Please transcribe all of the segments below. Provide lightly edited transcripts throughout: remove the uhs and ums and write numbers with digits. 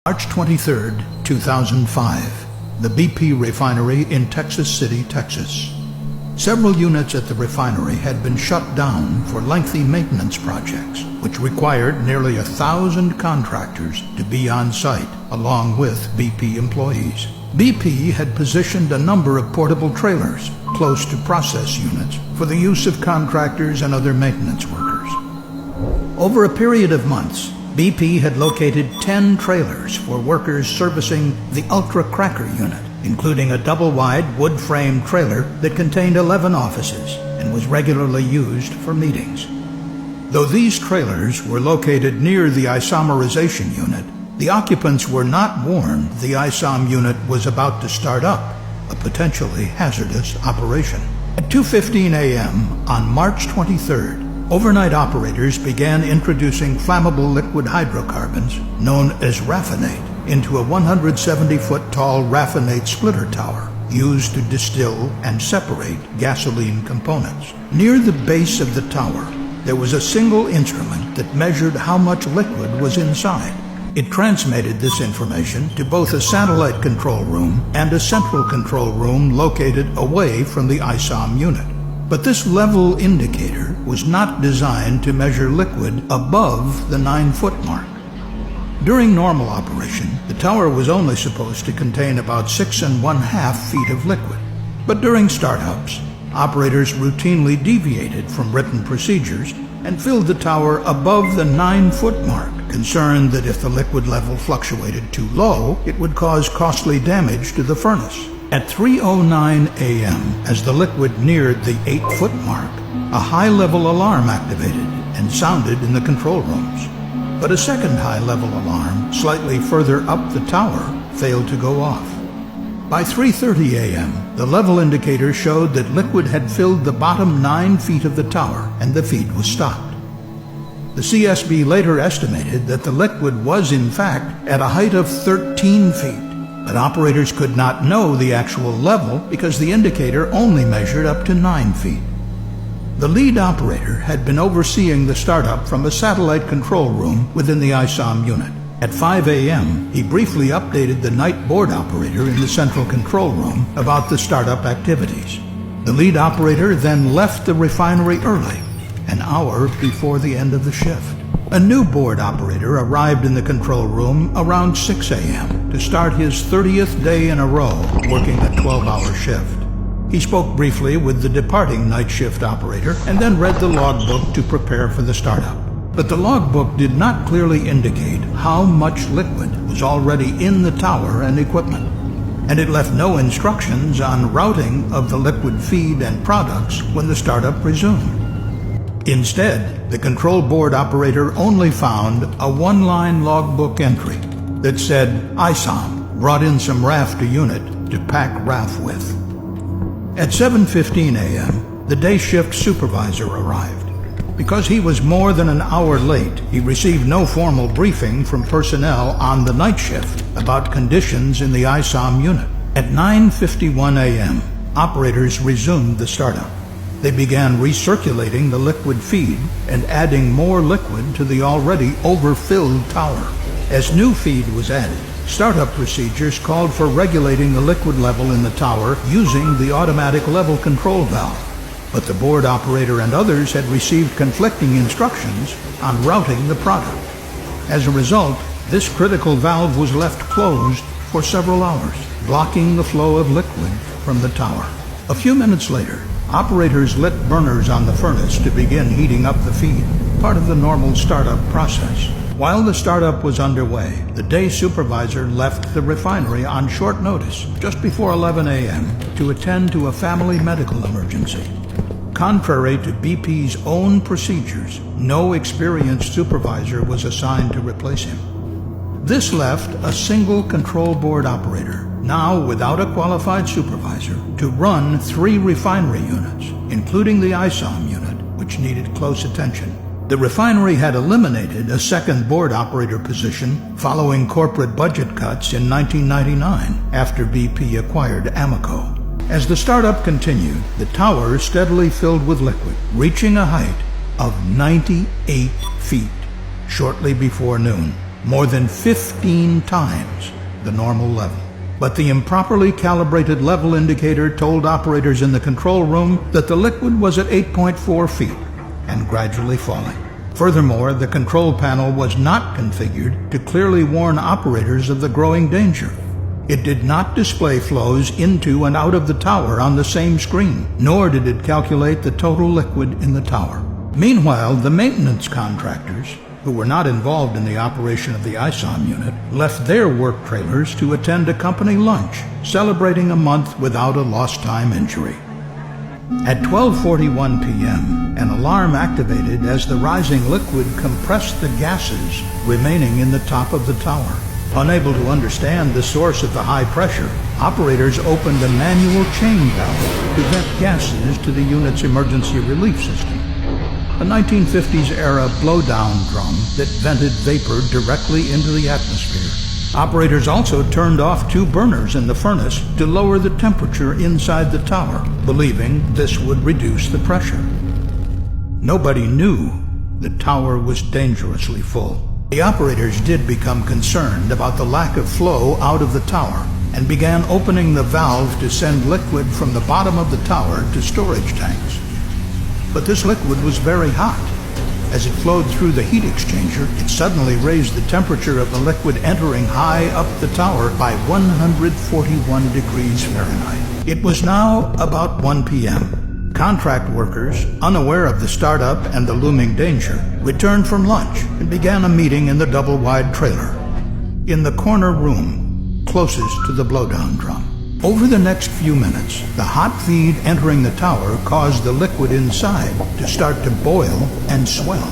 March 23, 2005, the BP refinery in Texas City, Texas. Several units at the refinery had been shut down for lengthy maintenance projects, which required nearly 1,000 contractors to be on site, along with BP employees. BP had positioned a number of portable trailers close to process units for the use of contractors and other maintenance workers. Over a period of months, BP had located 10 trailers for workers servicing the Ultra Cracker unit, including a double-wide wood-frame trailer that contained 11 offices and was regularly used for meetings. Though these trailers were located near the isomerization unit, the occupants were not warned the ISOM unit was about to start up, a potentially hazardous operation. At 2:15 a.m. on March 23rd, overnight operators began introducing flammable liquid hydrocarbons, known as raffinate, into a 170-foot-tall raffinate splitter tower used to distill and separate gasoline components. Near the base of the tower, there was a single instrument that measured how much liquid was inside. It transmitted this information to both a satellite control room and a central control room located away from the ISOM unit. But this level indicator was not designed to measure liquid above the 9-foot mark. During normal operation, the tower was only supposed to contain about 6½ feet of liquid. But during startups, operators routinely deviated from written procedures and filled the tower above the 9-foot mark, concerned that if the liquid level fluctuated too low, it would cause costly damage to the furnace. At 3:09 a.m., as the liquid neared the 8-foot mark, a high-level alarm activated and sounded in the control rooms. But a second high-level alarm, slightly further up the tower, failed to go off. By 3:30 a.m., the level indicator showed that liquid had filled the bottom 9 feet of the tower and the feed was stopped. The CSB later estimated that the liquid was in fact at a height of 13 feet. But operators could not know the actual level because the indicator only measured up to 9 feet. The lead operator had been overseeing the startup from a satellite control room within the ISOM unit. At 5 a.m., he briefly updated the night board operator in the central control room about the startup activities. The lead operator then left the refinery early, an hour before the end of the shift. A new board operator arrived in the control room around 6 a.m. to start his 30th day in a row working a 12-hour shift. He spoke briefly with the departing night shift operator and then read the logbook to prepare for the startup. But the logbook did not clearly indicate how much liquid was already in the tower and equipment, and it left no instructions on routing of the liquid feed and products when the startup resumed. Instead, the control board operator only found a one-line logbook entry that said ISOM brought in some RAF to unit to pack RAF with. At 7:15 a.m., the day shift supervisor arrived. Because he was more than an hour late, he received no formal briefing from personnel on the night shift about conditions in the ISOM unit. At 9:51 a.m., operators resumed the startup. They began recirculating the liquid feed and adding more liquid to the already overfilled tower. As new feed was added, startup procedures called for regulating the liquid level in the tower using the automatic level control valve. But the board operator and others had received conflicting instructions on routing the product. As a result, this critical valve was left closed for several hours, blocking the flow of liquid from the tower. A few minutes later, operators lit burners on the furnace to begin heating up the feed, part of the normal startup process. While the startup was underway, the day supervisor left the refinery on short notice, just before 11 a.m., to attend to a family medical emergency. Contrary to BP's own procedures, no experienced supervisor was assigned to replace him. This left a single control board operator, now without a qualified supervisor, to run 3 refinery units, including the ISOM unit, which needed close attention. The refinery had eliminated a second board operator position following corporate budget cuts in 1999 after BP acquired Amoco. As the startup continued, the tower steadily filled with liquid, reaching a height of 98 feet shortly before noon. more than 15 times the normal level. But the improperly calibrated level indicator told operators in the control room that the liquid was at 8.4 feet and gradually falling. Furthermore, the control panel was not configured to clearly warn operators of the growing danger. It did not display flows into and out of the tower on the same screen, nor did it calculate the total liquid in the tower. Meanwhile, the maintenance contractors, who were not involved in the operation of the ISOM unit, left their work trailers to attend a company lunch, celebrating a month without a lost time injury. At 12:41 p.m., an alarm activated as the rising liquid compressed the gases remaining in the top of the tower. Unable to understand the source of the high pressure, operators opened a manual chain valve to vent gases to the unit's emergency relief system, a 1950s-era blowdown drum that vented vapor directly into the atmosphere. Operators also turned off 2 burners in the furnace to lower the temperature inside the tower, believing this would reduce the pressure. Nobody knew the tower was dangerously full. The operators did become concerned about the lack of flow out of the tower and began opening the valve to send liquid from the bottom of the tower to storage tanks. But this liquid was very hot. As it flowed through the heat exchanger, it suddenly raised the temperature of the liquid entering high up the tower by 141 degrees Fahrenheit. It was now about 1 p.m. Contract workers, unaware of the startup and the looming danger, returned from lunch and began a meeting in the double-wide trailer, in the corner room closest to the blowdown drum. Over the next few minutes, the hot feed entering the tower caused the liquid inside to start to boil and swell.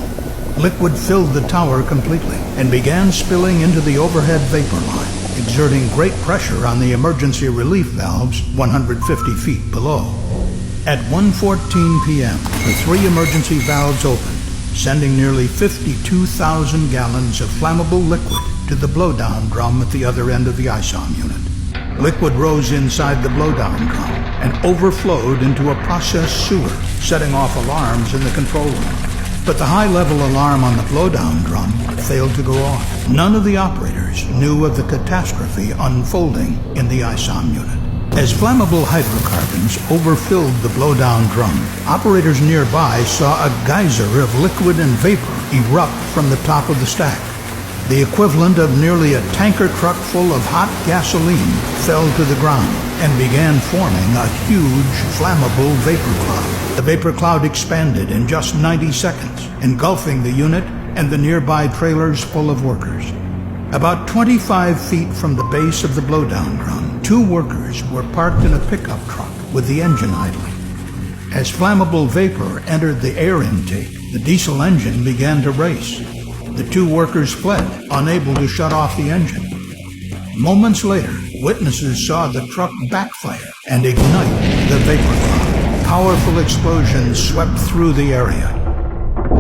Liquid filled the tower completely and began spilling into the overhead vapor line, exerting great pressure on the emergency relief valves 150 feet below. At 1:14 p.m., the 3 emergency valves opened, sending nearly 52,000 gallons of flammable liquid to the blowdown drum at the other end of the ISOM unit. Liquid rose inside the blowdown drum and overflowed into a process sewer, setting off alarms in the control room. But the high-level alarm on the blowdown drum failed to go off. None of the operators knew of the catastrophe unfolding in the ISOM unit. As flammable hydrocarbons overfilled the blowdown drum, operators nearby saw a geyser of liquid and vapor erupt from the top of the stack. The equivalent of nearly a tanker truck full of hot gasoline fell to the ground and began forming a huge flammable vapor cloud. The vapor cloud expanded in just 90 seconds, engulfing the unit and the nearby trailers full of workers. About 25 feet from the base of the blowdown drum, 2 workers were parked in a pickup truck with the engine idling. As flammable vapor entered the air intake, the diesel engine began to race. The 2 workers fled, unable to shut off the engine. Moments later, witnesses saw the truck backfire and ignite the vapor cloud. Powerful explosions swept through the area.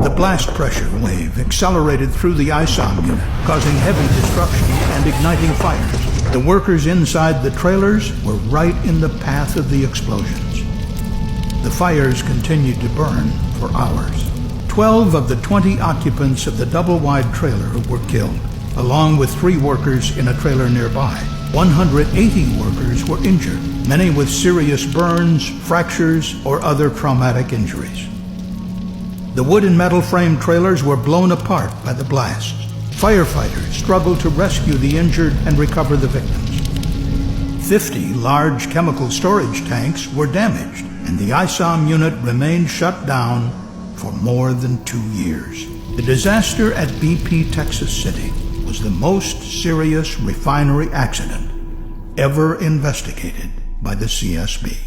The blast pressure wave accelerated through the ISOM unit, causing heavy destruction and igniting fires. The workers inside the trailers were right in the path of the explosions. The fires continued to burn for hours. 12 of the 20 occupants of the double-wide trailer were killed, along with 3 workers in a trailer nearby. 180 workers were injured, many with serious burns, fractures, or other traumatic injuries. The wood and metal frame trailers were blown apart by the blasts. Firefighters struggled to rescue the injured and recover the victims. 50 large chemical storage tanks were damaged, and the ISOM unit remained shut down for more than 2 years. The disaster at BP Texas City was the most serious refinery accident ever investigated by the CSB.